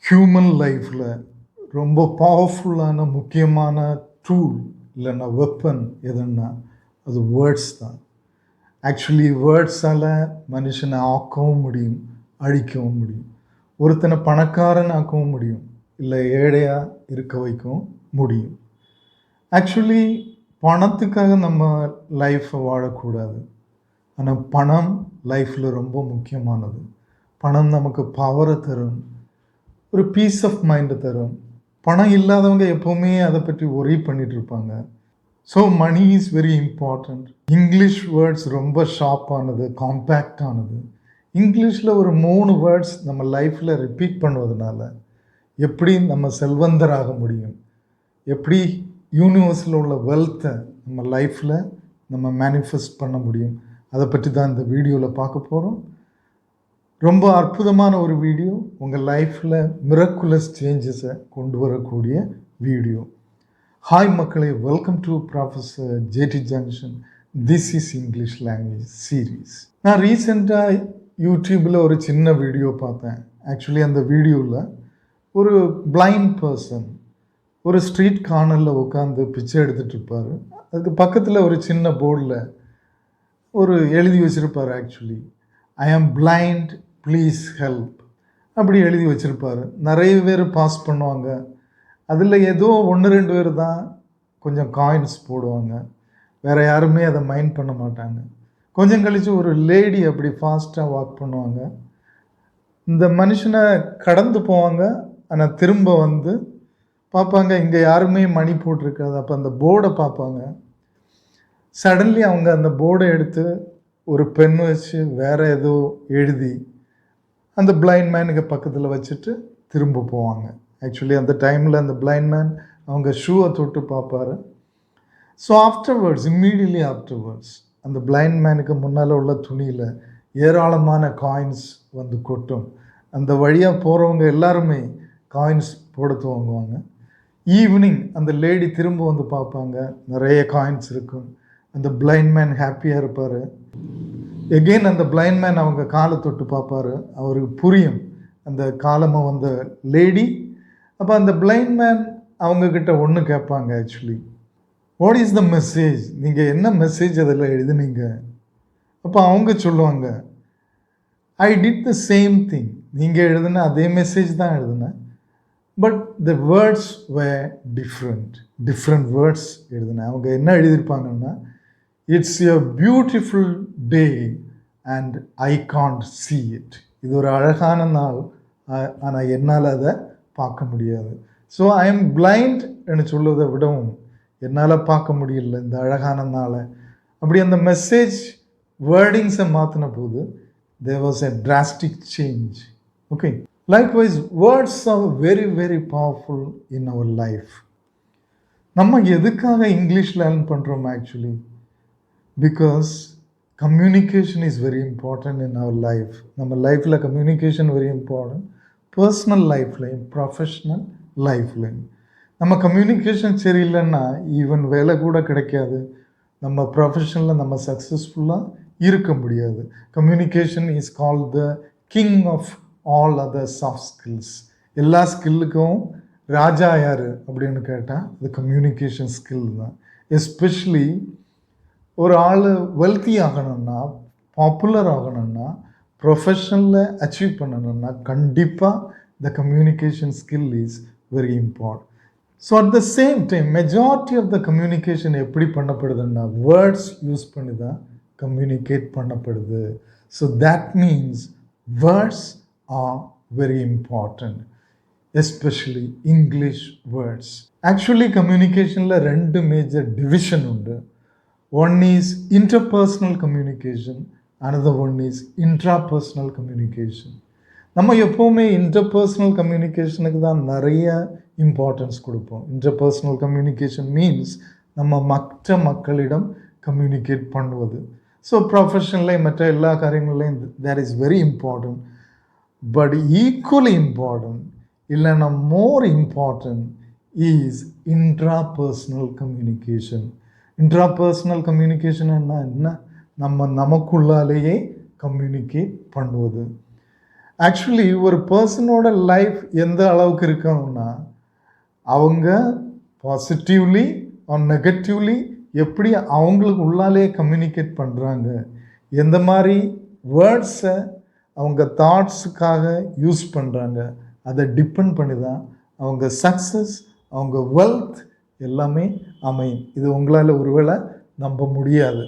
Human லைஃப்பில் ரொம்ப பவர்ஃபுல்லான முக்கியமான டூல் இல்லைன்னா வெப்பன் எதுன்னா அது வேர்ட்ஸ் தான். ஆக்சுவலி வேர்ட்ஸால் மனுஷனை ஆக்கவும் முடியும், அழிக்கவும் முடியும். ஒருத்தனை பணக்காரன் ஆக்கவும் முடியும், இல்லை ஏழையாக இருக்க வைக்கவும் முடியும். ஆக்சுவலி பணத்துக்காக நம்ம லைஃப்பை வாழக்கூடாது. ஆனால் பணம் லைஃப்பில் ரொம்ப முக்கியமானது. பணம் நமக்கு பவரை தரும், ஒரு பீஸ் ஆஃப் மைண்டை தரும். பணம் இல்லாதவங்க எப்போவுமே அதை பற்றி ஒரி பண்ணிட்டு இருப்பாங்க. So money is very important. English words ரொம்ப ஷார்ப்பானது, காம்பேக்டானது. இங்கிலீஷில் ஒரு 3 வேர்ட்ஸ் நம்ம லைஃப்பில் ரிப்பீட் பண்ணுவதனால எப்படி நம்ம செல்வந்தராக முடியும், எப்படி யூனிவர்ஸில் உள்ள வெல்த்தை நம்ம லைஃப்பில் நம்ம மேனிஃபெஸ்ட் பண்ண முடியும், அதை பற்றி தான் இந்த வீடியோவில் பார்க்க போகிறோம். ரொம்ப அற்புதமான ஒரு வீடியோ, உங்கள் லைஃப்பில் மிரக்குலஸ் சேஞ்சஸை கொண்டு வரக்கூடிய வீடியோ. ஹாய் மக்களே, welcome to professor JD junction. This is English language series. நான் ரீசெண்டாக யூடியூப்பில் ஒரு சின்ன வீடியோ பார்த்தேன். ஆக்சுவலி அந்த வீடியோவில் ஒரு பிளைண்ட் பர்சன் ஒரு ஸ்ட்ரீட் கார்னரில் உட்காந்து பிச்சை எடுத்துகிட்டு இருப்பார். அதுக்கு பக்கத்தில் ஒரு சின்ன போர்டில் ஒரு எழுதி வச்சுருப்பார். ஆக்சுவலி ஐ ஆம் பிளைண்ட், ப்ளீஸ் ஹெல்ப் அப்படி எழுதி வச்சுருப்பார். நிறைய பேர் பாஸ் பண்ணுவாங்க. அதில் ஏதோ 1-2 பேர் தான் கொஞ்சம் காயின்ஸ் போடுவாங்க. வேறு யாருமே அதை மைண்ட் பண்ண மாட்டாங்க. கொஞ்சம் கழித்து ஒரு லேடி அப்படி ஃபாஸ்ட்டாக வாக் பண்ணுவாங்க. இந்த மனுஷனை கடந்து போவாங்க. ஆனால் திரும்ப வந்து பார்ப்பாங்க, இங்கே யாருமே மணி போட்டிருக்காது. அப்போ அந்த போர்டை பார்ப்பாங்க. சடன்லி அவங்க அந்த போர்டை எடுத்து ஒரு பென் வச்சு வேறு ஏதோ எழுதி அந்த பிளைண்ட் மேனுக்கு பக்கத்தில் வச்சுட்டு திரும்ப போவாங்க. ஆக்சுவலி அந்த டைமில் அந்த பிளைண்ட் மேன் அவங்க ஷூவை தொட்டு பார்ப்பார். ஸோ ஆஃப்டர்வர்ட்ஸ், இம்மீடியட்லி ஆஃப்டர்வர்ட்ஸ் அந்த பிளைண்ட் மேனுக்கு முன்னால் உள்ள துணியில் ஏராளமான காயின்ஸ் வந்து கொட்டும். அந்த வழியாக போகிறவங்க எல்லாருமே காயின்ஸ் போட துவங்குவாங்க. ஈவினிங் அந்த லேடி திரும்ப வந்து பார்ப்பாங்க, நிறைய காயின்ஸ் இருக்கும். அந்த பிளைண்ட் மேன் ஹாப்பியாக இருப்பார். எகெயின் அந்த பிளைண்ட் மேன் அவங்க காலை தொட்டு பார்ப்பார். அவருக்கு புரியும் அந்த காலமாக வந்த லேடி. அப்போ அந்த பிளைண்ட் மேன் அவங்கக்கிட்ட ஒன்று கேட்பாங்க, actually what is the message, நீங்கள் என்ன மெசேஜ் அதில் எழுதுனீங்க? அப்போ அவங்க சொல்லுவாங்க, I did the same thing, நீங்கள் எழுதுன அதே மெசேஜ் தான் எழுதுனேன், but the words were different words எழுதுனேன். அவங்க என்ன எழுதியிருப்பாங்கன்னா, it's a beautiful day and I can't see it. இது ஒரு அழகான நாள், ஆனால் என்னால் அதை பார்க்க முடியாது. ஸோ ஐ எம் பிளைண்ட் என்று சொல்வதை விடவும் என்னால் பார்க்க முடியல இந்த அழகான நாளை. அப்படி அந்த மெசேஜ் வேர்டிங்ஸை மாற்றின போது there was a drastic change. Okay. Likewise, words are very, very powerful in our life. நம்ம எதுக்காக இங்கிலீஷ் லேர்ன் பண்ணுறோம்? Actually because communication is very important in our life. நம்ம லைஃப்பில் கம்யூனிகேஷன் வெரி இம்பார்ட்டன்ட். பர்சனல் லைஃப்லையும் professional லைஃப்லையும் நம்ம communication சரியில்லைன்னா even வேலை கூட கிடைக்காது. நம்ம ப்ரொஃபஷனில் நம்ம சக்ஸஸ்ஃபுல்லாக இருக்க முடியாது. Communication is called the king of all other soft skills. எல்லா ஸ்கில்லுக்கும் ராஜா யார் அப்படின்னு கேட்டால் அது கம்யூனிகேஷன் ஸ்கில் தான். எஸ்பெஷலி ஒரு ஆள் வெல்த்தி ஆகணும்னா, பாப்புலர் ஆகணும்னா, ப்ரொஃபஷனில் அச்சீவ் பண்ணணும்னா கண்டிப்பாக the communication skill is very important. So at the same time majority of the communication எப்படி பண்ணப்படுதுன்னா வேர்ட்ஸ் யூஸ் பண்ணி தான் கம்யூனிகேட் பண்ணப்படுது. So that means words are very important, especially English words. Actually கம்யூனிகேஷனில் 2 major division உண்டு. One is interpersonal communication, another one is intrapersonal communication. நம்ம எப்போவுமே interpersonal கம்யூனிகேஷனுக்கு தான் நிறைய இம்பார்ட்டன்ஸ் கொடுப்போம். இன்டர்பர்சனல் கம்யூனிகேஷன் மீன்ஸ் நம்ம மற்ற மக்களிடம் கம்யூனிகேட் பண்ணுவது. ஸோ ப்ரொஃபஷனலையும் மற்ற எல்லா காரியங்களையும் that is very important. But equally important இல்லைன்னா more important is intrapersonal communication. Intrapersonal communication என்ன? நமக்குள்ளாலேயே கம்யூனிகேட் பண்ணுவது. ஆக்சுவலி ஒரு பர்சனோட லைஃப் எந்த அளவுக்கு இருக்கணும்னா, அவங்க பாசிட்டிவ்லி ஆர் நெகட்டிவ்லி எப்படி அவங்களுக்கு உள்ளாலே கம்யூனிகேட் பண்ணுறாங்க, எந்த மாதிரி வேர்ட்ஸை அவங்க தாட்ஸுக்காக யூஸ் பண்ணுறாங்க, அதை டிபெண்ட் பண்ணி தான் அவங்க சக்ஸஸ், அவங்க வெல்த் எல்லாமே அமையும். இது உங்களால் ஒருவேளை நம்ப முடியாது.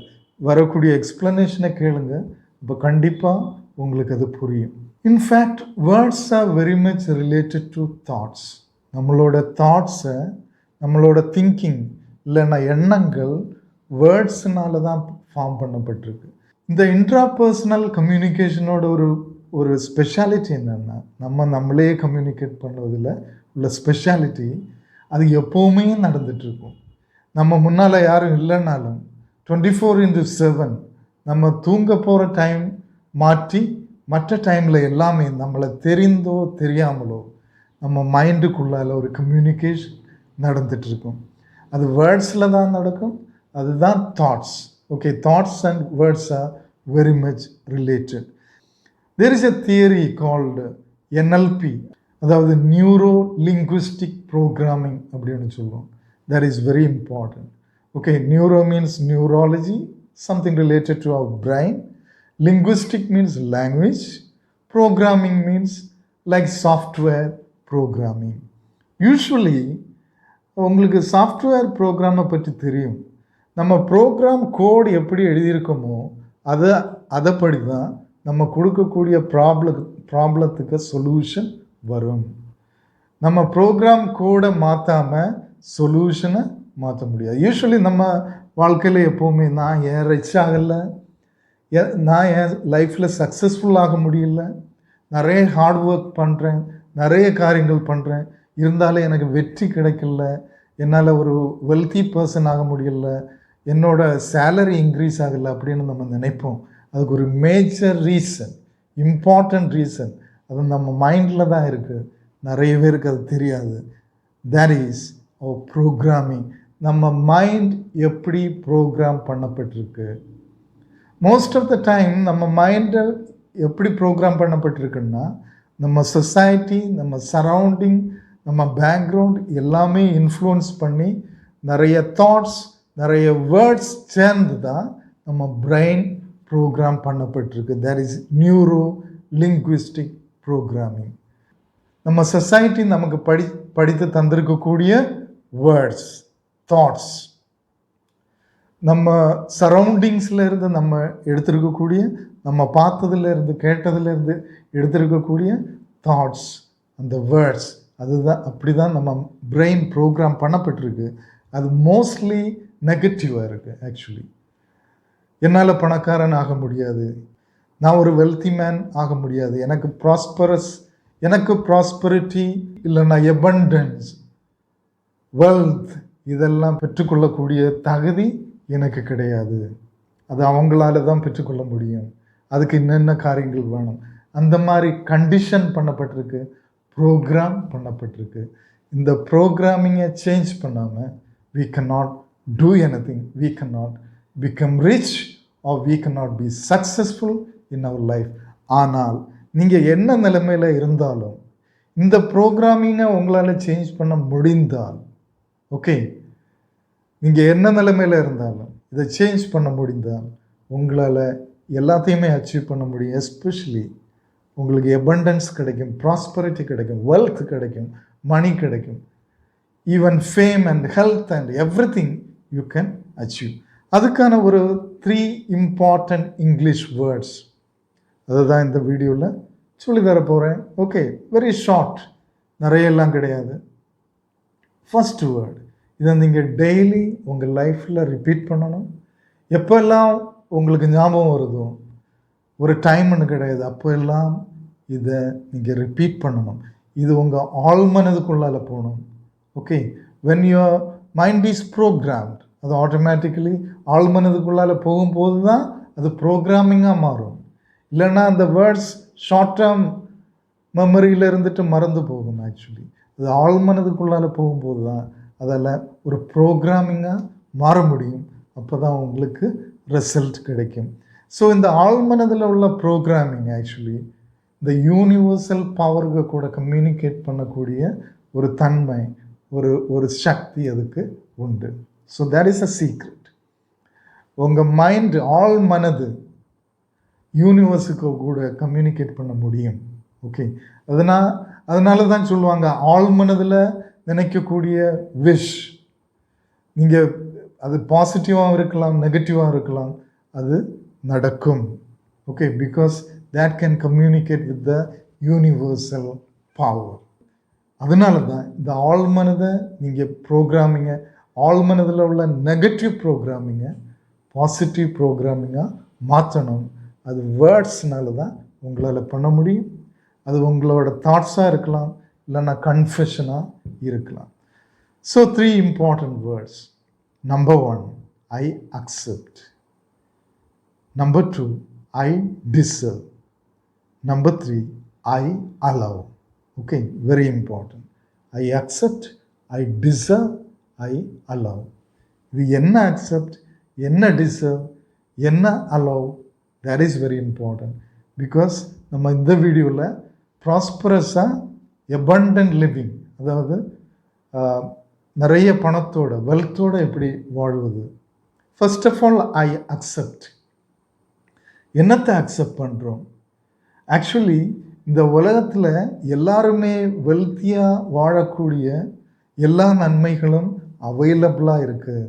வரக்கூடிய எக்ஸ்ப்ளனேஷனை கேளுங்க, இப்போ கண்டிப்பாக உங்களுக்கு அது புரியும். In fact words are very much related to thoughts. நம்மளோட தாட்ஸை, நம்மளோட திங்கிங் இல்லைன்னா எண்ணங்கள் வேர்ட்ஸ்னால தான் ஃபார்ம் பண்ணப்பட்டிருக்கு. இந்த இன்ட்ராபர்சனல் கம்யூனிகேஷனோட ஒரு ஸ்பெஷாலிட்டி என்னென்னா, நம்மளே கம்யூனிகேட் பண்ணுவதில் உள்ள ஸ்பெஷாலிட்டி, அது எப்போவுமே நடந்துகிட்ருக்கும். நம்ம முன்னால் யாரும் இல்லைன்னாலும் 24/7 நம்ம தூங்க போகிற டைம் மாற்றி மற்ற டைமில் எல்லாமே நம்மளை தெரிந்தோ தெரியாமலோ நம்ம மைண்டுக்குள்ளால் ஒரு கம்யூனிகேஷன் நடந்துகிட்ருக்கும். அது வேர்ட்ஸில் தான் நடக்கும். அதுதான் thoughts. Okay, thoughts and words are very much related. There is a theory called NLP, அதாவது நியூரோ லிங்குவிஸ்டிக் ப்ரோக்ராமிங் அப்படின்னு சொல்லுவோம். That is very important. Okay, neuro means neurology, something related to our brain. Linguistic means language. Programming means like software programming. Usually உங்களுக்கு software ப்ரோக்ராமை பற்றி தெரியும். நம்ம program கோடு எப்படி எழுதியிருக்கோமோ அதைப்படி தான் நம்ம கொடுக்கக்கூடிய ப்ராப்ளத்துக்கு சொல்யூஷன் வரும். நம்ம ப்ரோக்ராம் கோடை மாற்றாமல் சொல்யூஷனை மாற்ற முடியாது. யூஸ்வலி நம்ம வாழ்க்கையில் எப்போவுமே நான் ஏன் ரிச் ஆகலை, நான் என் லைஃப்பில் சக்ஸஸ்ஃபுல் ஆக முடியல, நிறைய ஹார்ட் ஒர்க் பண்ணுறேன், நிறைய காரியங்கள் பண்ணுறேன், இருந்தாலும் எனக்கு வெற்றி கிடைக்கல, என்னால் ஒரு வெல்த்தி பர்சன் ஆக முடியல, என்னோட சேலரி இன்க்ரீஸ் ஆகலை அப்படின்னு நம்ம நினைப்போம். அதுக்கு ஒரு மேஜர் ரீசன், இம்பார்ட்டண்ட் ரீசன், அது நம்ம மைண்டில் தான் இருக்குது. நிறைய பேருக்கு அது தெரியாது. That is programming. நம்ம மைண்ட் எப்படி ப்ரோக்ராம் பண்ணப்பட்டிருக்கு. மோஸ்ட் ஆஃப் த டைம் நம்ம மைண்டை எப்படி ப்ரோக்ராம் பண்ணப்பட்டிருக்குன்னா, நம்ம சொசைட்டி, நம்ம சரௌண்டிங், நம்ம பேக்ரவுண்ட் எல்லாமே இன்ஃப்ளூயன்ஸ் பண்ணி நிறைய தாட்ஸ், நிறைய வேர்ட்ஸ் சேர்ந்து தான் நம்ம பிரெயின் ப்ரோக்ராம் பண்ணப்பட்டிருக்கு. That is neuro linguistic programming. நம்ம சொசைட்டி நமக்கு படித்து தந்திருக்கக்கூடிய வேர்ட்ஸ், தாட்ஸ், நம்ம சரௌண்டிங்ஸில் இருந்து நம்ம எடுத்திருக்கக்கூடிய, நம்ம பார்த்ததுலேருந்து கேட்டதுலேருந்து எடுத்திருக்கக்கூடிய தாட்ஸ், அந்த வேர்ட்ஸ், அதுதான் அப்படி தான் நம்ம பிரெயின் ப்ரோக்ராம் பண்ணப்பட்டிருக்கு. அது மோஸ்ட்லி நெகட்டிவாக இருக்குது. ஆக்சுவலி என்னால் பணக்காரன் ஆக முடியாது, நான் ஒரு வெல்த்தி மேன் ஆக முடியாது, எனக்கு ப்ராஸ்பரிட்டி இல்லைன்னா எபண்டன்ஸ், வெல்த் இதெல்லாம் பெற்றுக்கொள்ளக்கூடிய தகுதி எனக்கு கிடையாது, அது அவங்களால தான் பெற்றுக்கொள்ள முடியும், அதுக்கு என்னென்ன காரியங்கள் வேணும், அந்த மாதிரி கண்டிஷன் பண்ணப்பட்டிருக்கு, ப்ரோக்ராம் பண்ணப்பட்டிருக்கு. இந்த ப்ரோக்ராமிங்கை சேஞ்ச் பண்ணாமல் we cannot do anything, we cannot become rich or we cannot be successful in our life. ஆனால் நீங்கள் என்ன நிலைமையில் இருந்தாலும் இந்த ப்ரோக்ராமிங்கை உங்களால் சேஞ்ச் பண்ண முடிந்தால், ஓகே, நீங்கள் என்ன நிலைமையில் இருந்தாலும் இதை சேஞ்ச் பண்ண முடிந்தால் உங்களால் எல்லாத்தையுமே அச்சீவ் பண்ண முடியும். எஸ்பெஷலி உங்களுக்கு எபண்டன்ஸ் கிடைக்கும், ப்ராஸ்பரிட்டி கிடைக்கும், வெல்த் கிடைக்கும், மணி கிடைக்கும், even fame and health and everything you can achieve. அதுக்கான ஒரு 3 இம்பார்ட்டன்ட் இங்கிலீஷ் வேர்ட்ஸ் அதை தான் இந்த வீடியோவில் சொல்லி தர போகிறேன். ஓகே, வெரி ஷார்ட், நிறையெல்லாம் கிடையாது. ஃபர்ஸ்ட் வேர்ட், இதை நீங்கள் டெய்லி உங்கள் லைஃப்பில் ரிப்பீட் பண்ணணும். எப்போல்லாம் உங்களுக்கு ஞாபகம் வருதோ, ஒரு டைம்னு கிடையாது, அப்போ எல்லாம் இதை நீங்கள் ரிப்பீட் பண்ணணும். இது உங்கள் ஆழ்மனதுக்குள்ளால் போகணும். Okay, when your mind is programmed, அது ஆட்டோமேட்டிக்கலி ஆழ்மனதுக்குள்ளால் போகும்போது தான் அது ப்ரோக்ராமிங்காக மாறும். இல்லைன்னா அந்த வேர்ட்ஸ் ஷார்ட் டேர்ம் மெமரியில் இருந்துட்டு மறந்து போகும். ஆக்சுவலி அது ஆழ்மனதுக்குள்ளால் போகும்போது தான் அதில் ஒரு ப்ரோக்ராமிங்காக மாற முடியும். அப்போ தான் உங்களுக்கு ரிசல்ட் கிடைக்கும். ஸோ இந்த ஆழ்மனதில் உள்ள ப்ரோக்ராமிங் ஆக்சுவலி இந்த யூனிவர்சல் பவருக்கு கூட கம்யூனிகேட் பண்ணக்கூடிய ஒரு தன்மை, ஒரு சக்தி அதுக்கு உண்டு. So that is a secret. உங்கள் மைண்டு, ஆள் மனது யூனிவர்ஸுக்கு கூட கம்யூனிகேட் பண்ண முடியும். ஓகே, அதனால தான் சொல்லுவாங்க, ஆள் மனதில் நினைக்கக்கூடிய விஷ், நீங்கள் அது பாசிட்டிவாகவும் இருக்கலாம், நெகட்டிவாக இருக்கலாம், அது நடக்கும். Okay, because that can communicate with the universal power. அதனால தான் இந்த ஆழ்மனதை நீங்கள் ப்ரோக்ராமிங்கை, ஆழ்மனதில் உள்ள நெகட்டிவ் ப்ரோக்ராமிங்கை பாசிட்டிவ் ப்ரோக்ராமிங்காக மாற்றணும். அது வேர்ட்ஸ்னால தான் உங்களால் பண்ண முடியும். அது உங்களோட தாட்ஸாக இருக்கலாம், இல்லைன்னா கன்ஃபெஷனாக இருக்கலாம். So 3 important words. Number 1, I accept. Number 2, I deserve. Number 3, I allow. Okay, very important. I accept, I deserve, I allow. இது என்ன accept, என்ன deserve, என்ன allow, that is very important. Because நம்ம இந்த வீடியோவில் ப்ராஸ்பரஸாக abundant living, அதாவது நிறைய பணத்தோட, வெல்த்தோட எப்படி வாழ்வது. First of all, I accept. என்னத்தை அக்செப்ட் பண்ணுறோம்? ஆக்சுவலி இந்த உலகத்தில் எல்லாருமே வெல்த்தியாக வாழக்கூடிய எல்லா நன்மைகளும் அவைலபிளாக இருக்குது.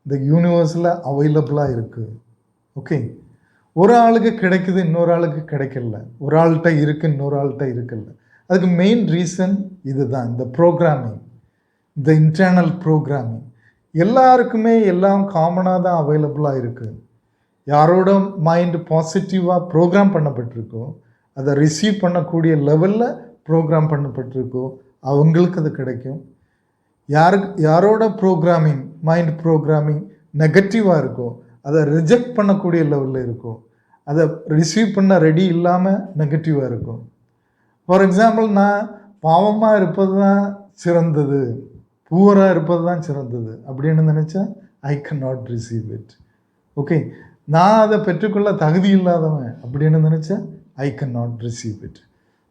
இந்த யூனிவர்ஸில் அவைலபிளாக இருக்குது. ஓகே, ஒரு ஆளுக்கு கிடைக்குது, இன்னொரு ஆளுக்கு கிடைக்கல. ஒரு ஆள்கிட்ட இருக்குது, இன்னொரு ஆள்கிட்ட இருக்கல. அதுக்கு மெயின் ரீசன் இதுதான், இந்த ப்ரோக்ராமிங், இந்த இன்டர்னல் ப்ரோக்ராமிங். எல்லாருக்குமே எல்லாம் காமனாக தான் அவைலபிளாக இருக்குது. யாரோட மைண்டு பாசிட்டிவாக ப்ரோக்ராம் பண்ணப்பட்டிருக்கோ, அதை ரிசீவ் பண்ணக்கூடிய லெவலில் ப்ரோக்ராம் பண்ணப்பட்டிருக்கோ, அவங்களுக்கு அது கிடைக்கும். யாரோட ப்ரோக்ராமிங், மைண்ட் ப்ரோக்ராமிங் நெகட்டிவாக இருக்கோ, அதை ரிஜெக்ட் பண்ணக்கூடிய லெவலில் இருக்கும். அதை ரிசீவ் பண்ண ரெடி இல்லாமல் நெகட்டிவாக இருக்கும். ஃபார் எக்ஸாம்பிள், நான் பாவமாக இருப்பது தான் சிறந்தது, பூவராக இருப்பது தான் சிறந்தது அப்படின்னு நினச்சா I can not receive it. Okay, நான் அதை பெற்றுக்கொள்ள தகுதி இல்லாதவன் அப்படின்னு நினச்சா I can not receive it.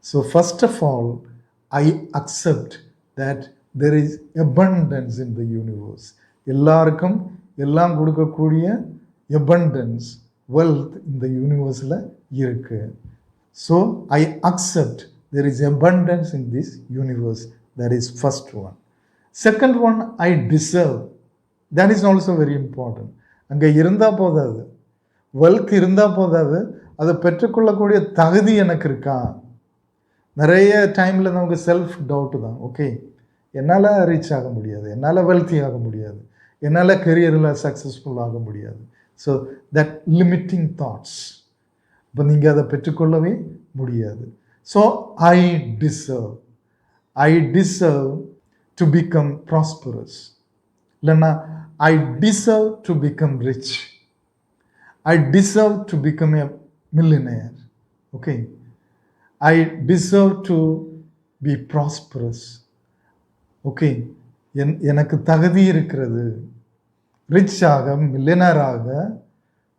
So first of all, I accept that there is abundance in the universe. எல்லாருக்கும் எல்லாம் கொடுக்கக்கூடிய abundance, wealth இந்த யூனிவர்ஸில் இருக்கு. So I accept there is abundance in this universe. That is first one. Second one, I deserve. That is also very important. அங்கே இருந்தால் போதாது, wealth இருந்தால் போதாது, அதை பெற்றுக்கொள்ளக்கூடிய தகுதி எனக்கு இருக்கா? நிறைய டைமில் நமக்கு செல்ஃப் டவுட்டு தான். ஓகே, என்னால் ரீச் ஆக முடியாது, என்னால் வெல்த்தி ஆக முடியாது, என்னால் கெரியரில் சக்ஸஸ்ஃபுல் ஆக முடியாது. ஸோ தட் லிமிட்டிங் தாட்ஸ், இப்போ நீங்கள் அதை பெற்றுக்கொள்ளவே முடியாது. So I deserve. I deserve to become prosperous. இல்லைன்னா I deserve to become rich. I deserve to become a millionaire. Okay, I deserve to be prosperous. Okay, எனக்கு தகுதி இருக்கிறது ரிச்சாக, மில்லியனராக,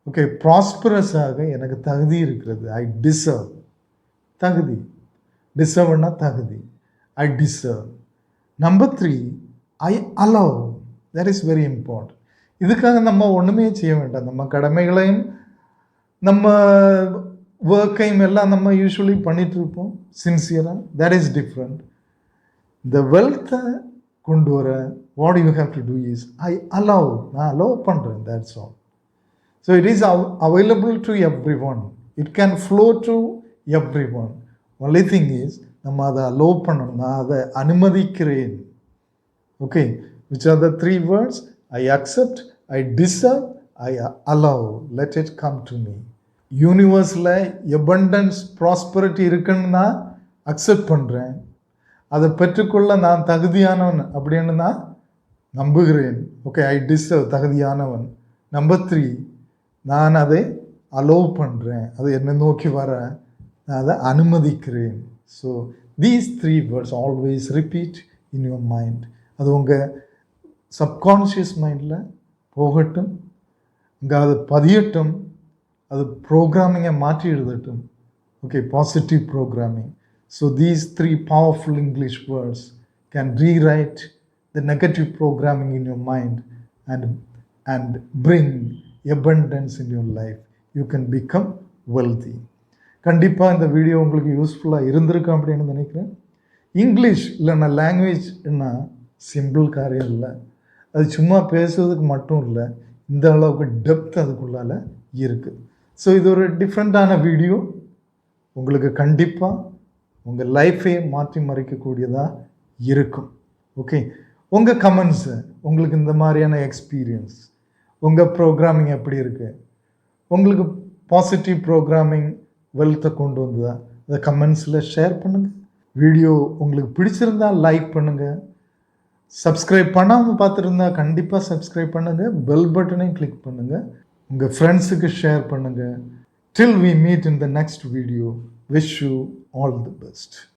ஓகே, ப்ராஸ்பரஸாக எனக்கு தகுதி இருக்கிறது. ஐ டிசர்வ், தகுதி. டிசர்வ்னா தகுதி. I deserve. Number 3, I allow. That is very important. இதுக்காக நம்ம ஒன்றுமே செய்ய வேண்டாம். நம்ம கடமைகளையும் நம்ம ஒர்க்கையும் எல்லாம் நம்ம யூஸ்வலி பண்ணிகிட்ருப்போம் சின்சியராக. That is different. இந்த வெல்த்தை கொண்டு வர what you have to do is I allow. நான் அலோவ் பண்ணுறேன், that's all. So it is available to every one. It can flow to every one. Only thing is நம்ம அதை அலோவ் பண்ணணும். நான் அதை அனுமதிக்கிறேன். Okay, which are the 3 words? I accept, I deserve, I allow. Let it come to me. யூனிவர்ஸில் abundance, prosperity இருக்குன்னு நான் accept பண்ணுறேன். அதை பெற்றுக்கொள்ள நான் தகுதியானவன் அப்படின்னு நான் நம்புகிறேன். ஓகே, ஐ டிசர்வ், தகுதியானவன். நம்பர் 3, நான் அதை அலோவ் பண்ணுறேன், அது என்னை நோக்கி வர நான் அதை அனுமதிக்கிறேன். So these 3 words always repeat in your mind. அது உங்கள் சப்கான்ஷியஸ் மைண்டில் போகட்டும், அங்கே அது பதியட்டும், அது ப்ரோக்ராமிங்கை மாற்றி எழுதட்டும். Okay, positive programming. So these three powerful English words can rewrite the negative programming in your mind and bring abundance in your life. You can become wealthy. கண்டிப்பாக இந்த வீடியோ உங்களுக்கு யூஸ்ஃபுல்லாக இருந்திருக்கும் அப்படின்னு நினைக்கிறேன். இங்கிலீஷ் இல்லைன்னா லாங்குவேஜ்னா சிம்பிள் காரியம் இல்லை. அது சும்மா பேசுறதுக்கு மட்டும் இல்லை, இந்த அளவுக்கு டெப்த் அதுக்குள்ளால இருக்குது. ஸோ இது ஒரு டிஃப்ரெண்ட்டான வீடியோ. உங்களுக்கு கண்டிப்பாக உங்கள் லைஃபே மாற்றி மறைக்கக்கூடியதாக இருக்கும். ஓகே, உங்கள் கமெண்ட்ஸு, உங்களுக்கு இந்த மாதிரியான எக்ஸ்பீரியன்ஸ், உங்கள் ப்ரோக்ராமிங் எப்படி இருக்குது, உங்களுக்கு பாசிட்டிவ் ப்ரோக்ராமிங் வெல்த்தை கொண்டு வந்ததா, அதை கமெண்ட்ஸில் ஷேர் பண்ணுங்கள். வீடியோ உங்களுக்கு பிடிச்சிருந்தால் லைக் பண்ணுங்கள். சப்ஸ்கிரைப் பண்ணாமல் பார்த்துருந்தா கண்டிப்பாக சப்ஸ்கிரைப் பண்ணுங்கள். பெல் பட்டனையும் கிளிக் பண்ணுங்கள். உங்கள் ஃப்ரெண்ட்ஸுக்கு ஷேர் பண்ணுங்கள். Till we meet in the next video, wish you all the best.